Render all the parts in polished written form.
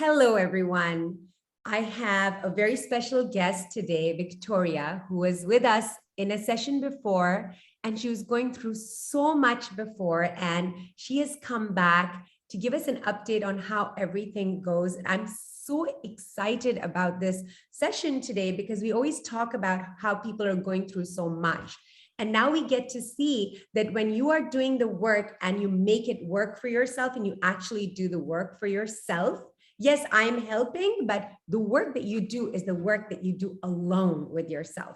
Hello, everyone. I have a very special guest today, Victoria, who was with us in a session before, and she was going through so much before, and she has come back to give us an update on how everything goes. And I'm so excited about this session today because we always talk about how people are going through so much. And now we get to see that when you are doing the work and you make it work for yourself and you actually do the work for yourself, yes, I'm helping, but the work that you do is the work that you do alone with yourself.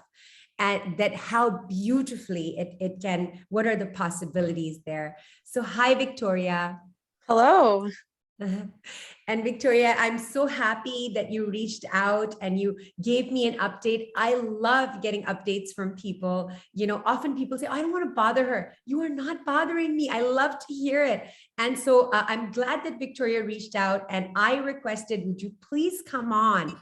And that how beautifully it can, what are the possibilities there? So hi, Victoria. Hello. And Victoria, I'm so happy that you reached out and you gave me an update. I love getting updates from people. You know, often people say, oh, I don't want to bother her. You are not bothering me. I love to hear it. And so I'm glad that Victoria reached out and I requested, would you please come on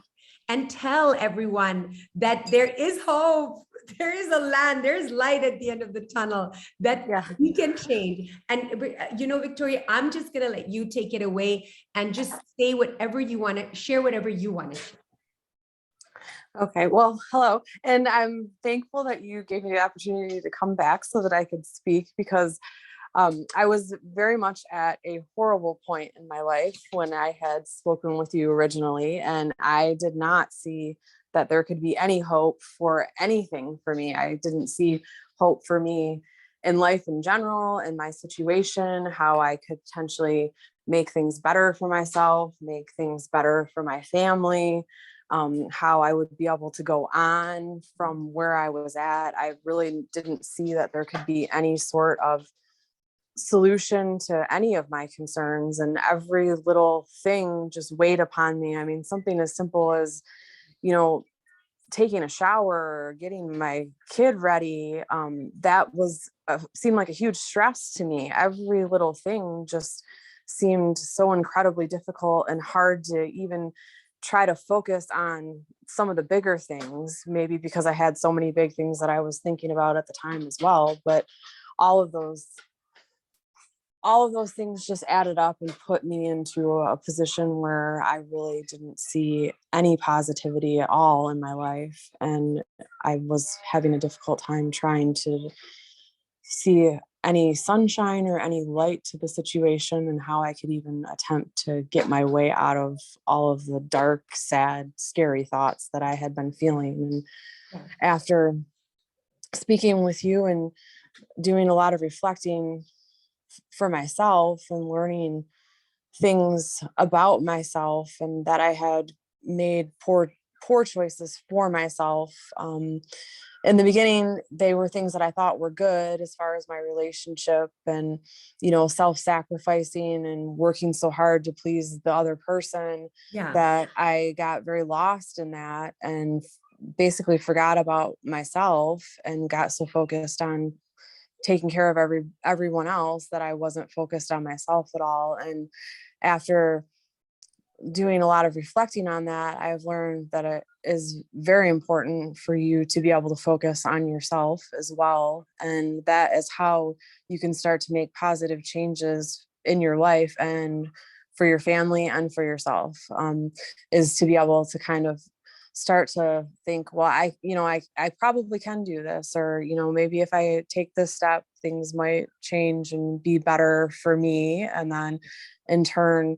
and tell everyone that there is hope, there is a land, there's light at the end of the tunnel, that we can change. And, you know, Victoria, I'm just going to let you take it away and just say whatever you want to share, whatever you want to share. Okay, well, hello. And I'm thankful that you gave me the opportunity to come back so that I could speak because I was very much at a horrible point in my life when I had spoken with you originally, and I did not see that there could be any hope for anything for me. I didn't see hope for me in life in general, in my situation, how I could potentially make things better for myself, make things better for my family, how I would be able to go on from where I was at. I really didn't see that there could be any sort of solution to any of my concerns, and every little thing just weighed upon me. I mean, something as simple as, taking a shower, getting my kid ready, that was seemed like a huge stress to me. Every little thing just seemed so incredibly difficult and hard to even try to focus on some of the bigger things, maybe because I had so many big things that I was thinking about at the time as well. But all of those things just added up and put me into a position where I really didn't see any positivity at all in my life. And I was having a difficult time trying to see any sunshine or any light to the situation and how I could even attempt to get my way out of all of the dark, sad, scary thoughts that I had been feeling. And after speaking with you and doing a lot of reflecting for myself and learning things about myself and that I had made poor choices for myself. In the beginning, they were things that I thought were good as far as my relationship and, self-sacrificing and working so hard to please the other person that I got very lost in that and basically forgot about myself and got so focused on taking care of everyone else that I wasn't focused on myself at all. And after doing a lot of reflecting on that, I've learned that it is very important for you to be able to focus on yourself as well. And that is how you can start to make positive changes in your life and for your family and for yourself, is to be able to kind of start to think, well, I probably can do this, or, maybe if I take this step, things might change and be better for me. And then in turn,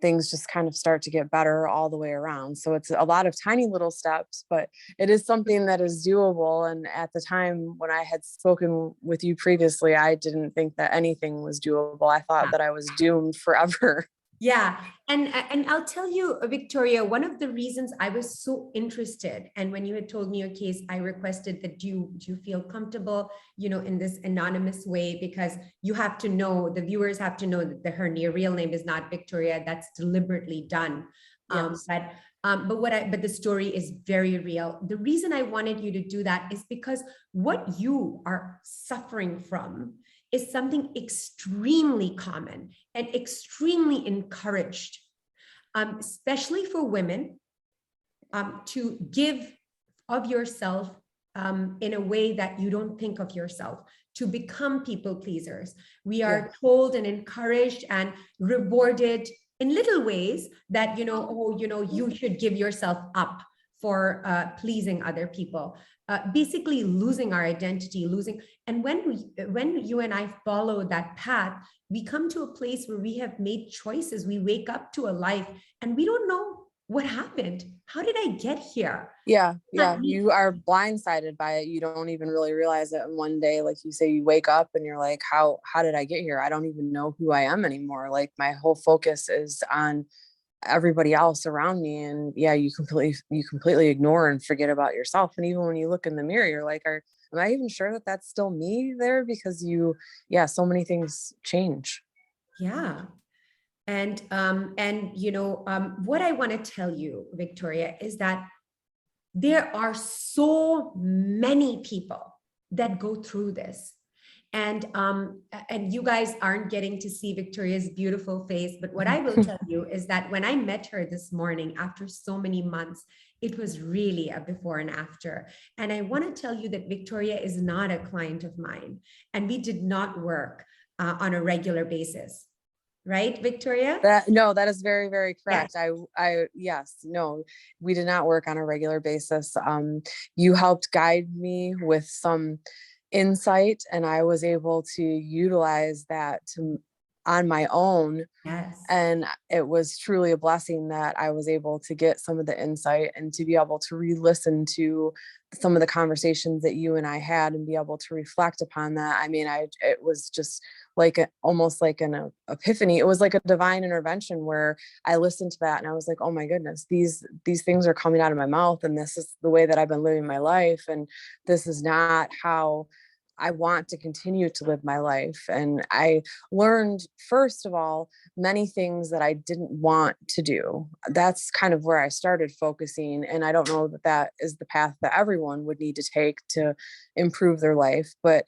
things just kind of start to get better all the way around. So it's a lot of tiny little steps, but it is something that is doable. And at the time when I had spoken with you previously, I didn't think that anything was doable. I thought that I was doomed forever. Yeah. And I'll tell you, Victoria, one of the reasons I was so interested, and when you had told me your case, I requested that do you feel comfortable, in this anonymous way, because you have to know, the viewers have to know that her real name is not Victoria. That's deliberately done. Yes. But the story is very real. The reason I wanted you to do that is because what you are suffering from is something extremely common and extremely encouraged, especially for women, to give of yourself in a way that you don't think of yourself, to become people pleasers. We are told and encouraged and rewarded in little ways that, oh, you should give yourself up for pleasing other people, basically losing our identity, losing. And when you and I follow that path, we come to a place where we have made choices. We wake up to a life and we don't know what happened. How did I get here? Yeah. You are blindsided by it. You don't even really realize it. And one day, like you say, you wake up and you're like, how did I get here? I don't even know who I am anymore. Like my whole focus is on everybody else around me. And yeah, you completely ignore and forget about yourself. And even when you look in the mirror, you're like, am I even sure that that's still me there? Because so many things change. Yeah. And what I want to tell you, Victoria, is that there are so many people that go through this. And you guys aren't getting to see Victoria's beautiful face, but what I will tell you is that when I met her this morning after so many months, it was really a before and after. And I want to tell you that Victoria is not a client of mine, and we did not work on a regular basis. Right, Victoria? That is very, very correct. Yes. Yes, no, we did not work on a regular basis. You helped guide me with some insight, and I was able to utilize that on my own. Yes. And it was truly a blessing that I was able to get some of the insight and to be able to re-listen to some of the conversations that you and I had and be able to reflect upon that. I mean, it was just like almost like an epiphany. It was like a divine intervention where I listened to that and I was like, oh my goodness, these things are coming out of my mouth, and this is the way that I've been living my life, and this is not how I want to continue to live my life. And I learned, first of all, many things that I didn't want to do. That's kind of where I started focusing. And I don't know that that is the path that everyone would need to take to improve their life. But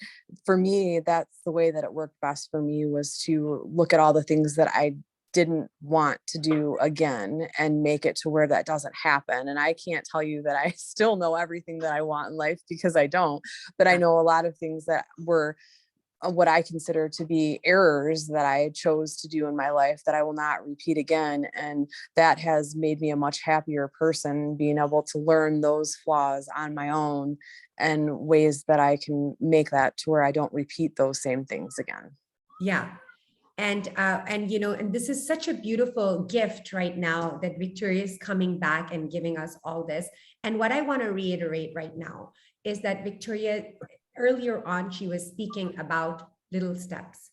for me, that's the way that it worked best for me, was to look at all the things that I didn't want to do again and make it to where that doesn't happen. And I can't tell you that I still know everything that I want in life, because I don't, but I know a lot of things that were what I consider to be errors that I chose to do in my life that I will not repeat again. And that has made me a much happier person, being able to learn those flaws on my own and ways that I can make that to where I don't repeat those same things again. Yeah. And this is such a beautiful gift right now that Victoria is coming back and giving us all this. And what I want to reiterate right now is that Victoria, earlier on, she was speaking about little steps,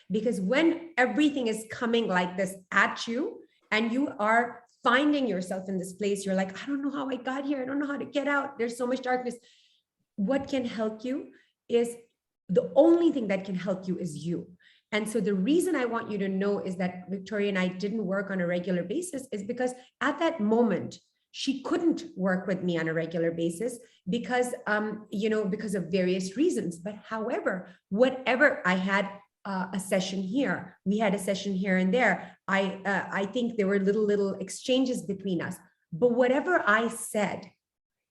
because when everything is coming like this at you and you are finding yourself in this place, you're like, I don't know how I got here. I don't know how to get out. There's so much darkness. What can help you is the only thing that can help you is you. And so the reason I want you to know is that Victoria and I didn't work on a regular basis is because at that moment, she couldn't work with me on a regular basis because, because of various reasons. But however, whatever, I had a session here, we had a session here and there. I think there were little exchanges between us. But whatever I said,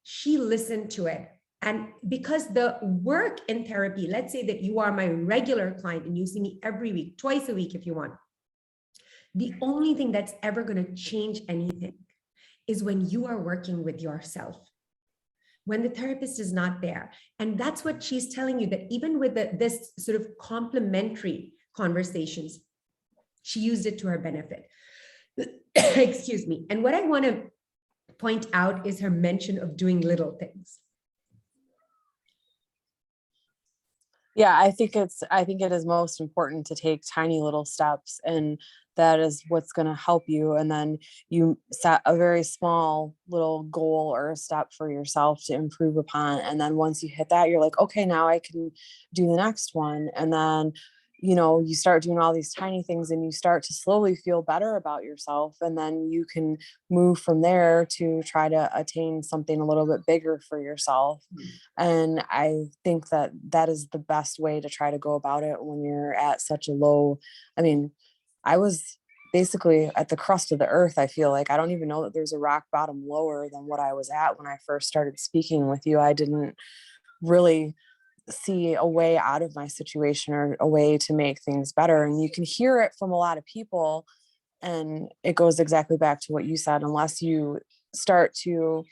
she listened to it. And because the work in therapy, let's say that you are my regular client and you see me every week, twice a week if you want, the only thing that's ever going to change anything is when you are working with yourself, when the therapist is not there. And that's what she's telling you, that even with this sort of complementary conversations, she used it to her benefit. Excuse me. And what I want to point out is her mention of doing little things. Yeah, I think it is most important to take tiny little steps, and that is what's going to help you. And then you set a very small little goal or a step for yourself to improve upon. And then once you hit that, you're like, okay, now I can do the next one. And then, you start doing all these tiny things and you start to slowly feel better about yourself. And then you can move from there to try to attain something a little bit bigger for yourself. And I think that that is the best way to try to go about it when you're at such a low. I mean, I was basically at the crust of the earth. I feel like I don't even know that there's a rock bottom lower than what I was at when I first started speaking with you. I didn't really see a way out of my situation or a way to make things better. And you can hear it from a lot of people And it goes exactly back to what you said. Unless you start to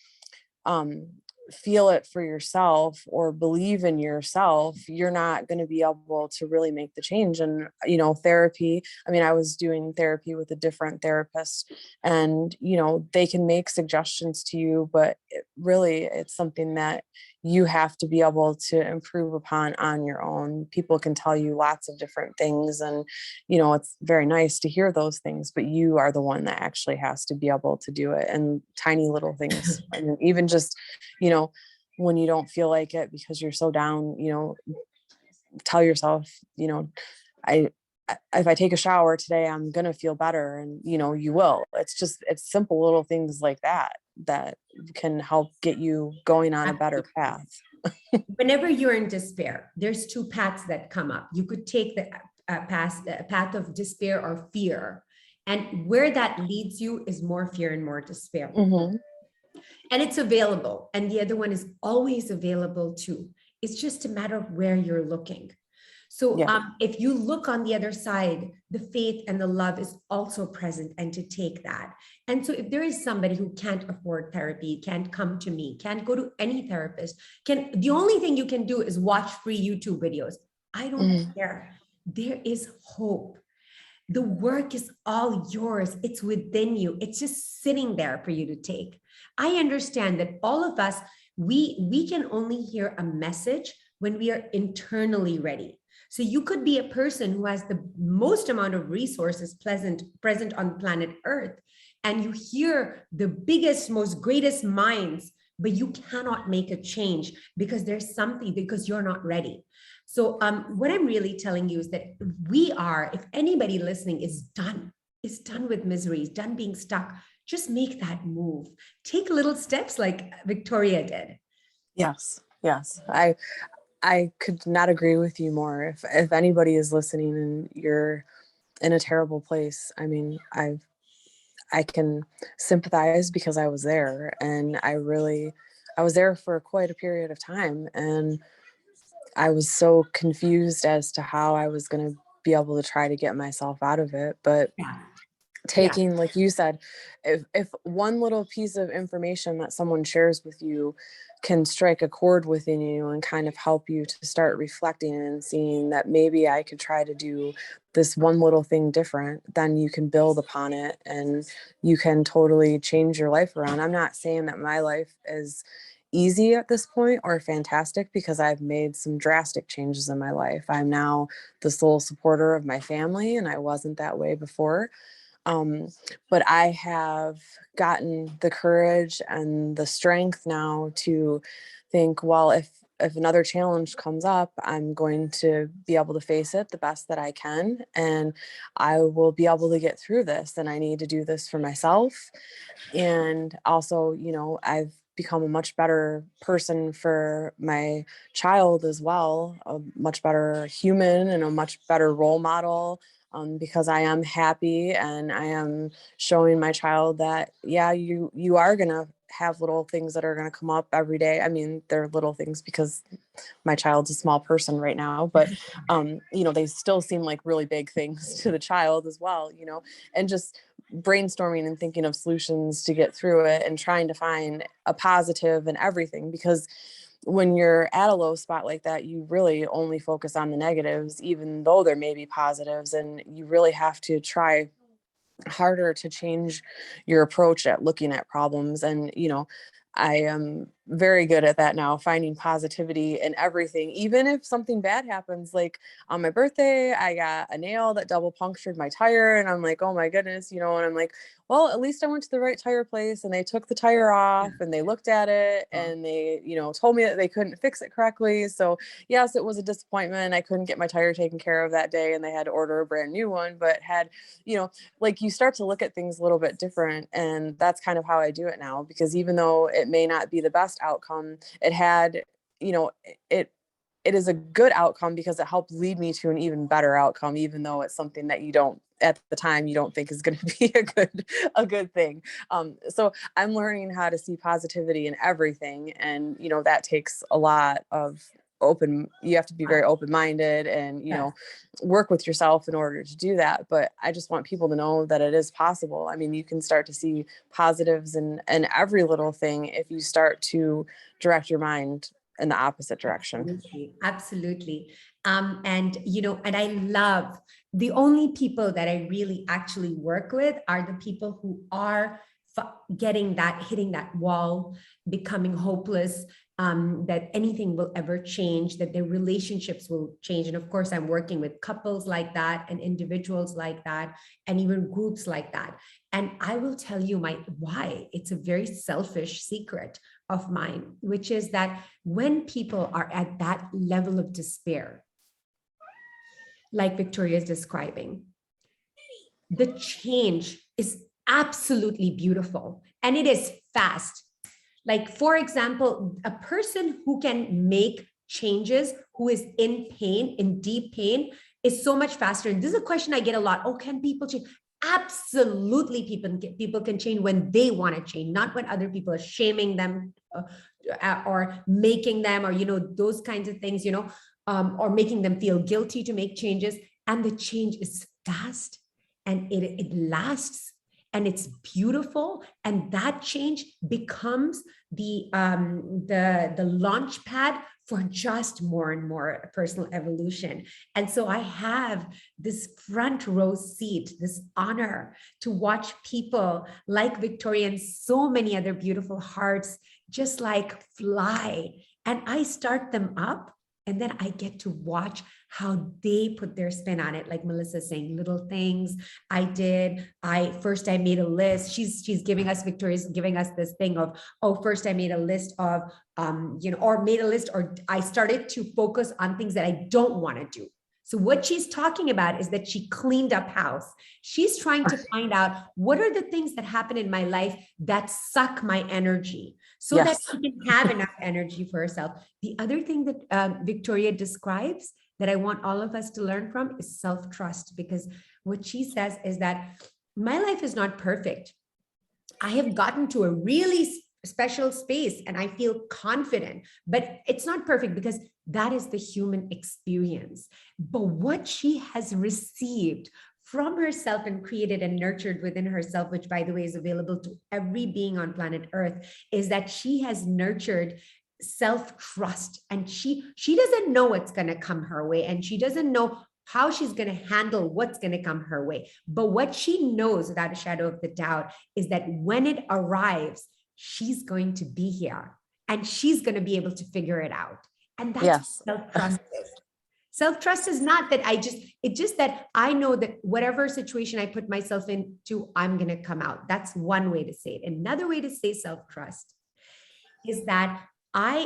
feel it for yourself or believe in yourself, you're not going to be able to really make the change. And, therapy, I mean, I was doing therapy with a different therapist, and, they can make suggestions to you, but really it's something that you have to be able to improve upon on your own. People can tell you lots of different things, and, it's very nice to hear those things, but you are the one that actually has to be able to do it. And tiny little things, and even just, when you don't feel like it because you're so down, tell yourself, I, if I take a shower today, I'm going to feel better. And, you will. It's simple little things like that that can help get you going on a better path. Whenever you're in despair, there's two paths that come up. You could take the path of despair or fear. And where that leads you is more fear and more despair. Mm-hmm. And it's available. And the other one is always available too. It's just a matter of where you're looking. So if you look on the other side, the faith and the love is also present, and to take that. And so if there is somebody who can't afford therapy, can't come to me, can't go to any therapist, the only thing you can do is watch free YouTube videos. I don't care. There is hope. The work is all yours. It's within you. It's just sitting there for you to take. I understand that all of us, we can only hear a message when we are internally ready. So you could be a person who has the most amount of resources present on planet Earth, and you hear the biggest, most greatest minds, but you cannot make a change because there's something, because you're not ready. So what I'm really telling you is that if anybody listening is done with misery, is done being stuck, just make that move. Take little steps like Victoria did. Yes. I could not agree with you more. If anybody is listening and you're in a terrible place, I mean, I can sympathize because I was there, and I was there for quite a period of time, and I was so confused as to how I was going to be able to try to get myself out of it. But taking, like you said, if one little piece of information that someone shares with you can strike a chord within you and kind of help you to start reflecting and seeing that maybe I could try to do this one little thing different, then you can build upon it and you can totally change your life around. I'm not saying that my life is easy at this point or fantastic, because I've made some drastic changes in my life. I'm now the sole supporter of my family, and I wasn't that way before. But I have gotten the courage and the strength now to think, well, if another challenge comes up, I'm going to be able to face it the best that I can, and I will be able to get through this. And I need to do this for myself. And also, I've become a much better person for my child as well, a much better human and a much better role model, because I am happy and I am showing my child that, yeah, you are going to have little things that are going to come up every day. I mean, they're little things because my child's a small person right now, but, they still seem like really big things to the child as well, and just brainstorming and thinking of solutions to get through it and trying to find a positive in everything. Because when you're at a low spot like that, you really only focus on the negatives, even though there may be positives, and you really have to try harder to change your approach at looking at problems. And, I am very good at that now, finding positivity in everything. Even if something bad happens, like on my birthday, I got a nail that double punctured my tire, and I'm like, oh my goodness, and I'm like, well, at least I went to the right tire place, and they took the tire off and they looked at it and they, told me that they couldn't fix it correctly. So yes, it was a disappointment. I couldn't get my tire taken care of that day, and they had to order a brand new one, but had, like, you start to look at things a little bit different. And that's kind of how I do it now, because even though it may not be the best outcome, it had, it is a good outcome because it helped lead me to an even better outcome, even though it's something that you don't, at the time, you don't think is going to be a good thing. So I'm learning how to see positivity in everything. And, that takes a lot of you have to be very open-minded and, you know, work with yourself in order to do that. But I just want people to know that it is possible. I mean, you can start to see positives in every little thing if you start to direct your mind in the opposite direction. Absolutely. Absolutely. And, you know, and I love the only people that I really actually work with are the people who are hitting that wall, becoming hopeless, that anything will ever change, that their relationships will change. And of course, I'm working with couples like that and individuals like that, and even groups like that. And I will tell you why. It's a very selfish secret of mine, which is that when people are at that level of despair, like Victoria is describing, the change is absolutely beautiful and it is fast. Like, for example, a person who can make changes, who is in pain, in deep pain, is so much faster. And this is a question I get a lot. Oh, can people change? Absolutely, people can change when they want to change, not when other people are shaming them or making them, or, you know, those kinds of things, you know, or making them feel guilty to make changes. And the change is fast and it lasts and it's beautiful. And that change becomes the launch pad for just more and more personal evolution. And so I have this front row seat, this honor to watch people like Victoria and so many other beautiful hearts just like fly. And I start them up, and then I get to watch how they put their spin on it. Like Melissa saying, little things I did. First I made a list. She's giving us, Victoria's giving us this thing of, oh, first I made a list of, you know, or made a list, or I started to focus on things that I don't want to do. So what she's talking about is that she cleaned up house. She's trying to find out what are the things that happen in my life that suck my energy so that she can have enough energy for herself. The other thing that Victoria describes that I want all of us to learn from is self-trust, because what she says is that my life is not perfect. I have gotten to a really special space and I feel confident, but it's not perfect because that is the human experience. But what she has received from herself and created and nurtured within herself, which by the way is available to every being on planet Earth, is that she has nurtured self-trust, and she doesn't know what's going to come her way, and she doesn't know how she's going to handle what's going to come her way. But what she knows without a shadow of the doubt is that when it arrives, she's going to be here and she's going to be able to figure it out. And that's what self-trust is. Self-trust is not that it's just that I know that whatever situation I put myself into, I'm going to come out. That's one way to say it. Another way to say self-trust is that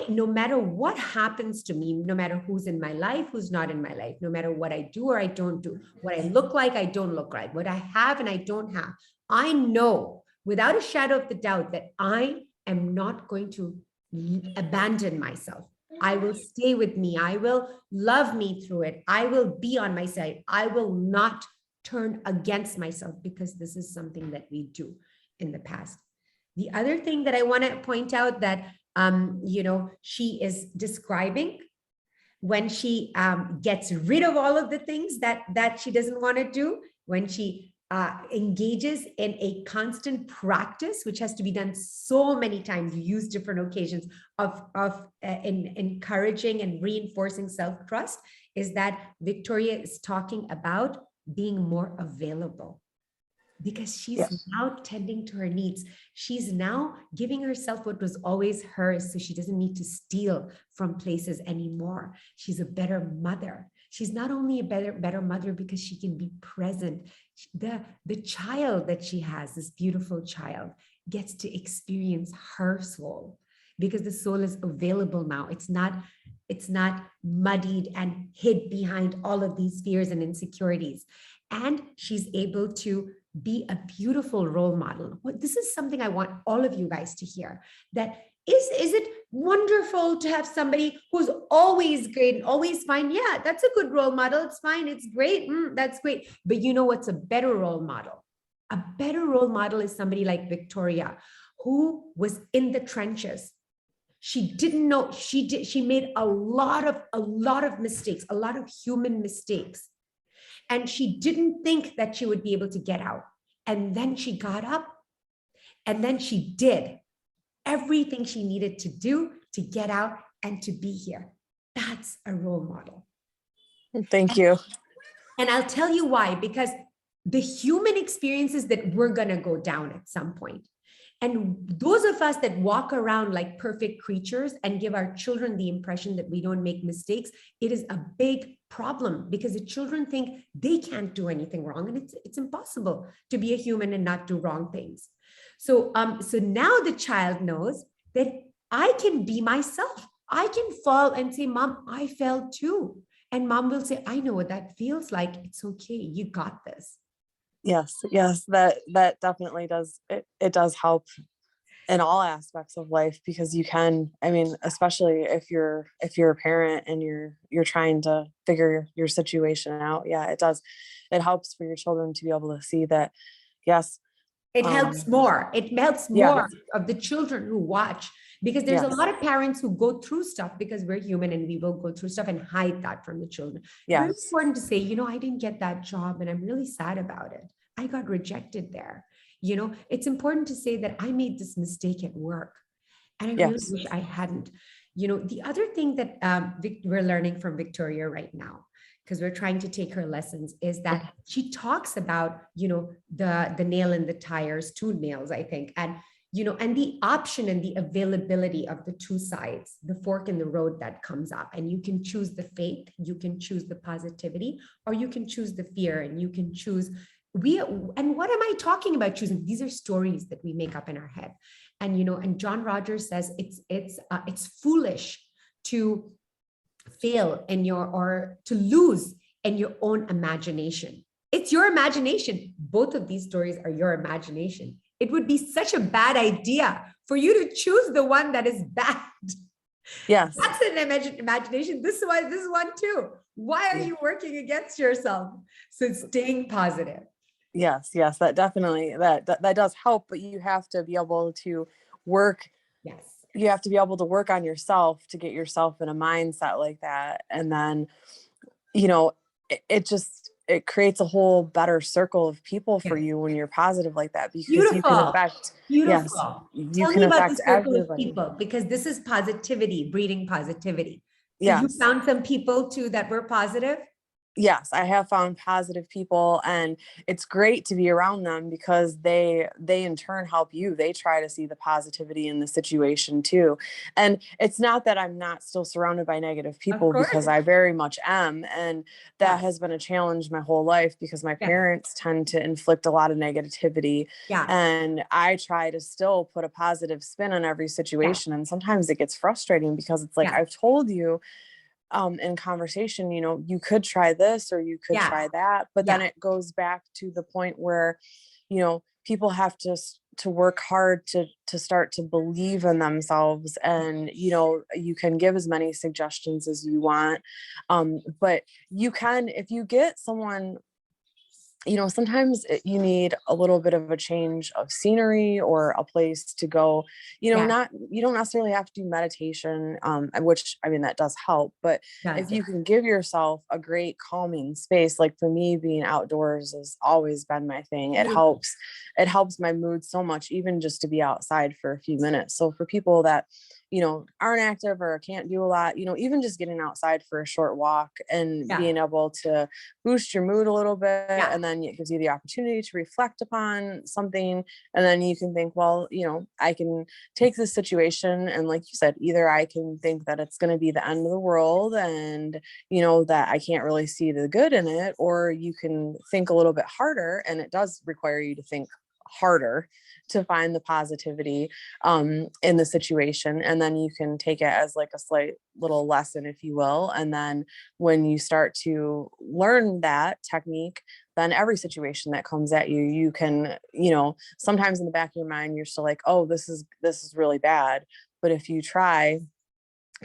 no matter what happens to me, no matter who's in my life, who's not in my life, no matter what I do or I don't do, what I look like, I don't look like, what I have and I don't have, I know without a shadow of the doubt that I am not going to abandon myself. I will stay with me. I will love me through it. I will be on my side. I will not turn against myself, because this is something that we do in the past. The other thing that I want to point out that you know, she is describing when she gets rid of all of the things that she doesn't want to do, when she engages in a constant practice, which has to be done so many times, you use different occasions of encouraging and reinforcing self-trust, is that Victoria is talking about being more available. Because she's now tending to her needs. She's now giving herself what was always hers, so she doesn't need to steal from places anymore. She's a better mother. She's not only a better mother because she can be present. The child that she has, this beautiful child, gets to experience her soul, because the soul is available now. It's not muddied and hid behind all of these fears and insecurities. And she's able to be a beautiful role model. This is something I want all of you guys to hear. That is it wonderful to have somebody who's always great and always fine? Yeah, that's a good role model. It's fine. It's great. That's great. But you know what's a better role model? A better role model is somebody like Victoria, who was in the trenches. She didn't know. She made a lot of mistakes, a lot of human mistakes. And she didn't think that she would be able to get out. And then she got up, and then she did everything she needed to do to get out and to be here. That's a role model. Thank you. And I'll tell you why, because the human experiences that we're going to go down at some point. And those of us that walk around like perfect creatures and give our children the impression that we don't make mistakes, it is a big problem, because the children think they can't do anything wrong. And it's impossible to be a human and not do wrong things. So now the child knows that I can be myself. I can fall and say, Mom, I fell too. And Mom will say, I know what that feels like. It's okay. You got this. Yes, that definitely does. It does help in all aspects of life, because you can, I mean, especially if you're a parent and you're trying to figure your situation out. Yeah, it does. It helps for your children to be able to see that, yes. It helps more. It helps Yes. more of the children who watch, because there's a Yes. lot of parents who go through stuff because we're human and we will go through stuff and hide that from the children. Very Yes. important to say, I didn't get that job and I'm really sad about it. I got rejected there. It's important to say that I made this mistake at work and I really Yes. wish I hadn't. The other thing that we're learning from Victoria right now, because we're trying to take her lessons, is that she talks about, the nail in the tires, two nails, I think. And, and the option and the availability of the two sides, the fork in the road that comes up. And you can choose the faith, you can choose the positivity, or you can choose the fear, and you can choose and what am I talking about choosing? These are stories that we make up in our head. And, and John Rogers says it's foolish to fail or to lose in your own imagination. It's your imagination. Both of these stories are your imagination. It would be such a bad idea for you to choose the one that is bad. Yes. That's an imagination. This is one too. Why are you working against yourself? So staying positive. Yes, that definitely, that does help, but you have to be able to work. Yes. You have to be able to work on yourself to get yourself in a mindset like that. And then, it creates a whole better circle of people for you when you're positive like that, because Beautiful. you can affect, Beautiful. yes, you Tell can me about affect the circle everybody. of people, because this is positivity, breeding positivity. So Yes. you found some people too that were positive? Yes, I have found positive people, and it's great to be around them, because they in turn help you. They try to see the positivity in the situation too. And it's not that I'm not still surrounded by negative people, because I very much am. And that has been a challenge my whole life, because my parents tend to inflict a lot of negativity. Yeah. And I try to still put a positive spin on every situation. And sometimes it gets frustrating, because it's like, I've told you in conversation, you could try this or you could try that, but then it goes back to the point where, people have to work hard to start to believe in themselves. And, you can give as many suggestions as you want. But you can, if you get someone, sometimes you need a little bit of a change of scenery or a place to go, you don't necessarily have to do meditation, which, I mean, that does help, but if you can give yourself a great calming space, like for me, being outdoors has always been my thing. It helps my mood so much, even just to be outside for a few minutes. So for people that, aren't active or can't do a lot, even just getting outside for a short walk and being able to boost your mood a little bit. And then it gives you the opportunity to reflect upon something. And then you can think, well, I can take this situation. And like you said, either I can think that it's going to be the end of the world and, that I can't really see the good in it, or you can think a little bit harder, and it does require you to think harder to find the positivity in the situation. And then you can take it as like a slight little lesson, if you will. And then when you start to learn that technique, then every situation that comes at you, you can, sometimes in the back of your mind, you're still like, oh, this is really bad. But if you try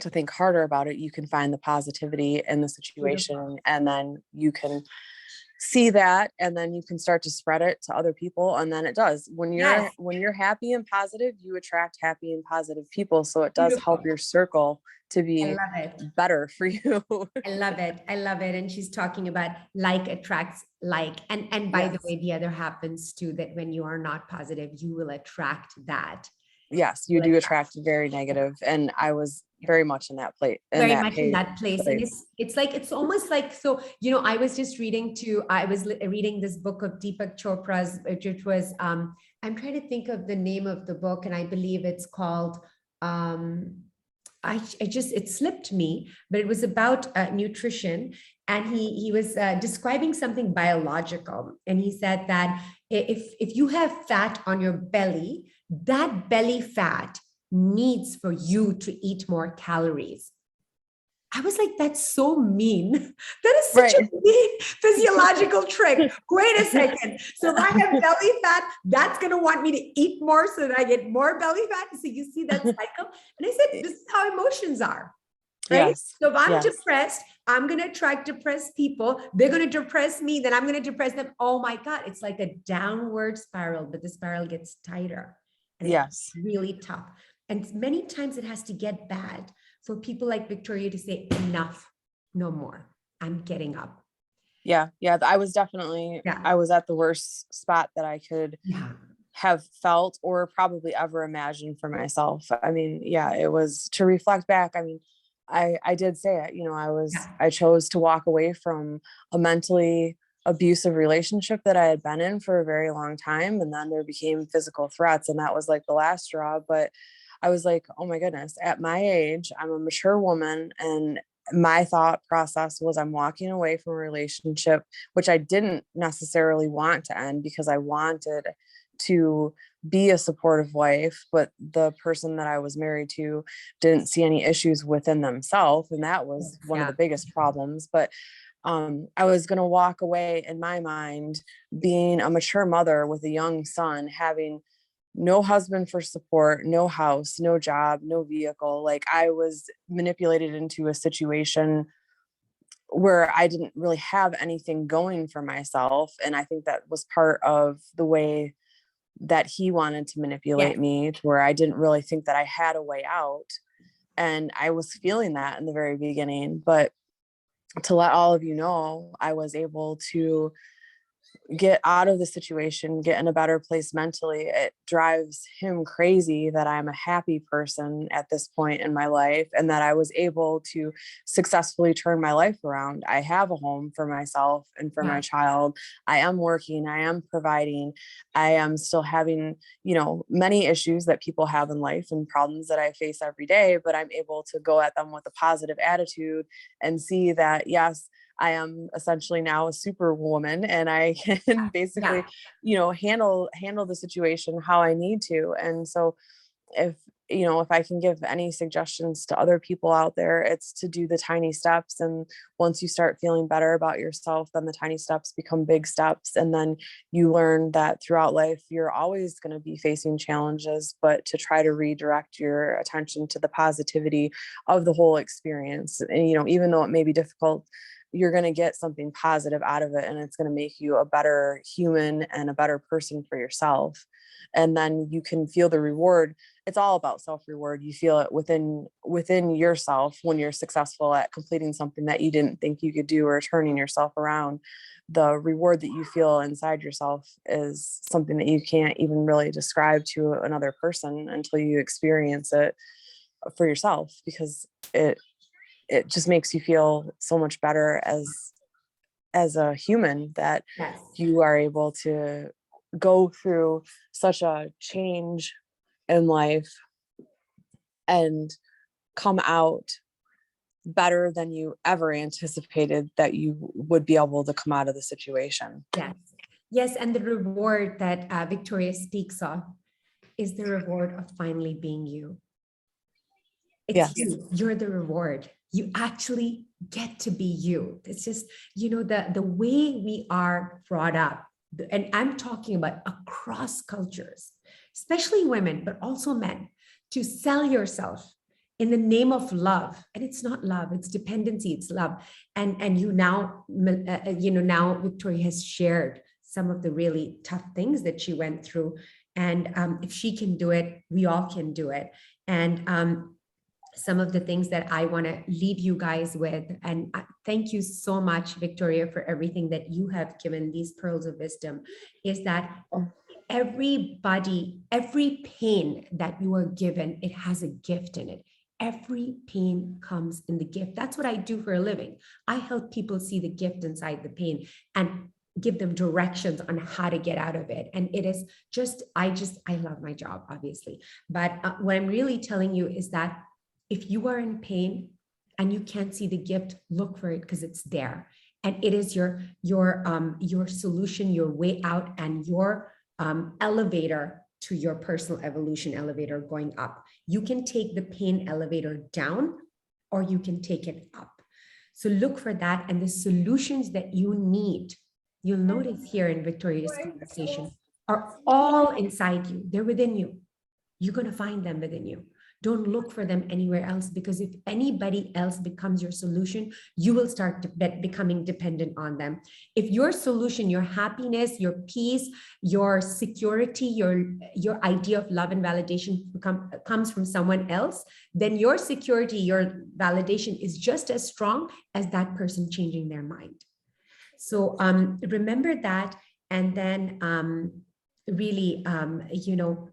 to think harder about it, you can find the positivity in the situation. And then you can see that, and then you can start to spread it to other people. And then it does, when Yes, you're happy and positive, you attract happy and positive people. So it does help beautiful. your circle to I be love it. better for you. I love it. I love it. And she's talking about like attracts like. And by the Yes. way, the other happens too, that when you are not positive, you will attract that. Yes, you do attract very negative, and I was very much in that place, Very much in that place. And place. it's like, it's almost like, so, I was just reading this book of Deepak Chopra's, which was, I'm trying to think of the name of the book, and I believe it's called, it slipped me, but it was about nutrition. And he was describing something biological. And he said that if you have fat on your belly, that belly fat needs for you to eat more calories. I was like, that's so mean. That is such a mean physiological trick. Wait a second. So if I have belly fat, that's going to want me to eat more so that I get more belly fat. So you see that cycle. And I said, this is how emotions are. Right. Yes. So if I'm Yes. depressed, I'm going to attract depressed people. They're going to depress me. Then I'm going to depress them. Oh my God. It's like a downward spiral, but the spiral gets tighter. And Yes. it's really tough. And many times it has to get bad for people like Victoria to say, enough, no more. I'm getting up. Yeah. I was definitely, I was at the worst spot that I could have felt or probably ever imagined for myself. I mean, it was, to reflect back. I mean, I did say it, I chose to walk away from a mentally abusive relationship that I had been in for a very long time. And then there became physical threats, and that was like the last straw. But I was like, oh my goodness, at my age, I'm a mature woman, and my thought process was, I'm walking away from a relationship, which I didn't necessarily want to end, because I wanted to be a supportive wife, but the person that I was married to didn't see any issues within themselves. And that was one of the biggest problems. But I was going to walk away, in my mind, being a mature mother with a young son, having no husband for support, no house, no job, no vehicle. Like, I was manipulated into a situation where I didn't really have anything going for myself. And I think that was part of the way that he wanted to manipulate me, to where I didn't really think that I had a way out. And I was feeling that in the very beginning. But to let all of you know, I was able to get out of the situation, get in a better place mentally. It drives him crazy that I'm a happy person at this point in my life, and that I was able to successfully turn my life around. I have a home for myself and for my child. I am working, I am providing. I am still having, many issues that people have in life and problems that I face every day, but I'm able to go at them with a positive attitude and see that, yes, I am essentially now a superwoman, and I can basically, handle the situation how I need to. And so if I can give any suggestions to other people out there, it's to do the tiny steps. And once you start feeling better about yourself, then the tiny steps become big steps. And then you learn that throughout life, you're always going to be facing challenges, but to try to redirect your attention to the positivity of the whole experience. And, even though it may be difficult, you're going to get something positive out of it, and it's going to make you a better human and a better person for yourself. And then you can feel the reward. It's all about self-reward. You feel it within yourself when you're successful at completing something that you didn't think you could do, or turning yourself around. The reward that you feel inside yourself is something that you can't even really describe to another person until you experience it for yourself, because it just makes you feel so much better as a human, that you are able to go through such a change in life and come out better than you ever anticipated that you would be able to come out of the situation. Yes. And the reward that Victoria speaks of is the reward of finally being you. It's you. You're the reward. You actually get to be you. It's just, the way we are brought up, and I'm talking about across cultures, especially women, but also men, to sell yourself in the name of love. And it's not love, it's dependency, it's love. And you now, now Victoria has shared some of the really tough things that she went through. And if she can do it, we all can do it. And some of the things that I want to leave you guys with, and thank you so much, Victoria, for everything that you have given, these pearls of wisdom, is that everybody, every pain that you are given, it has a gift in it. Every pain comes in the gift. That's what I do for a living. I help people see the gift inside the pain and give them directions on how to get out of it. And it is just, I love my job, obviously. But what I'm really telling you is that if you are in pain and you can't see the gift, look for it, because it's there. And it is your solution, your way out, and your elevator to your personal evolution elevator going up. You can take the pain elevator down, or you can take it up. So look for that, and the solutions that you need, you'll notice here in Victoria's conversation, are all inside you. They're within you. You're going to find them within you. Don't look for them anywhere else, because if anybody else becomes your solution, you will start becoming dependent on them. If your solution, your happiness, your peace, your security, your idea of love and validation comes from someone else, then your security, your validation is just as strong as that person changing their mind. So remember that, and then really,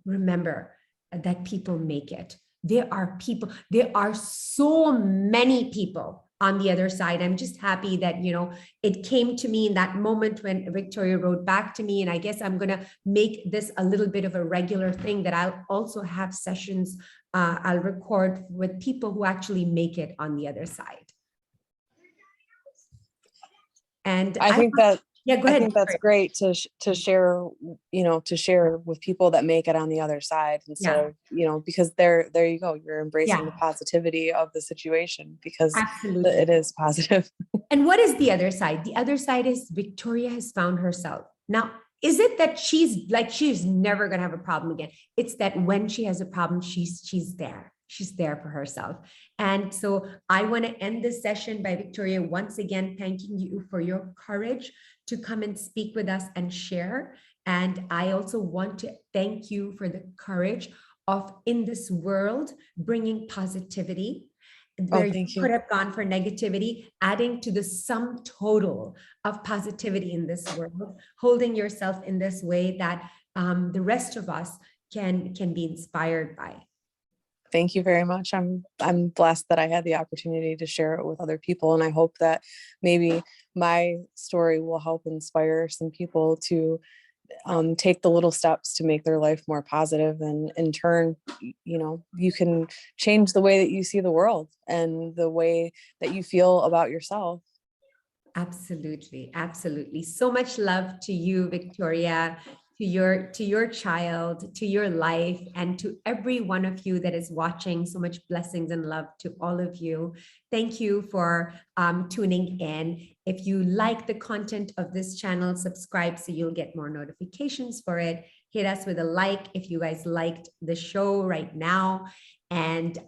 remember that people make it. There are so many people on the other side. I'm just happy that, it came to me in that moment when Victoria wrote back to me. And I guess I'm going to make this a little bit of a regular thing, that I'll also have sessions I'll record with people who actually make it on the other side. And I think that, yeah, go ahead. I think that's great to share, to share with people that make it on the other side instead of, because there you go. You're embracing the positivity of the situation, because absolutely it is positive. And what is the other side? The other side is Victoria has found herself. Now, is it that she's never going to have a problem again? It's that when she has a problem, she's there. She's there for herself. And so I want to end this session by Victoria once again thanking you for your courage to come and speak with us and share. And I also want to thank you for the courage of, in this world, bringing positivity where you could have gone for negativity, adding to the sum total of positivity in this world, holding yourself in this way that the rest of us can be inspired by. Thank you very much. I'm blessed that I had the opportunity to share it with other people. And I hope that maybe my story will help inspire some people to take the little steps to make their life more positive. And in turn, you can change the way that you see the world and the way that you feel about yourself. Absolutely. Absolutely. So much love to you, Victoria, to your child, to your life, and to every one of you that is watching. So much blessings and love to all of you. Thank you for tuning in. If you like the content of this channel, subscribe so you'll get more notifications for it. Hit us with a like if you guys liked the show right now. And,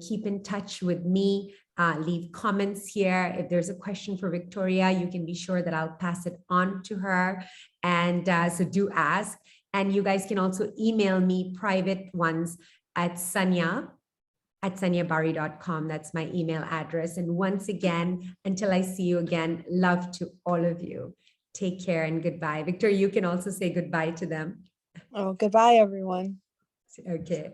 keep in touch with me. Leave comments here. If there's a question for Victoria, you can be sure that I'll pass it on to her. And so do ask. And you guys can also email me private ones at sanyabari.com. That's my email address. And once again, until I see you again, love to all of you. Take care and goodbye. Victoria, you can also say goodbye to them. Oh, goodbye, everyone. Okay.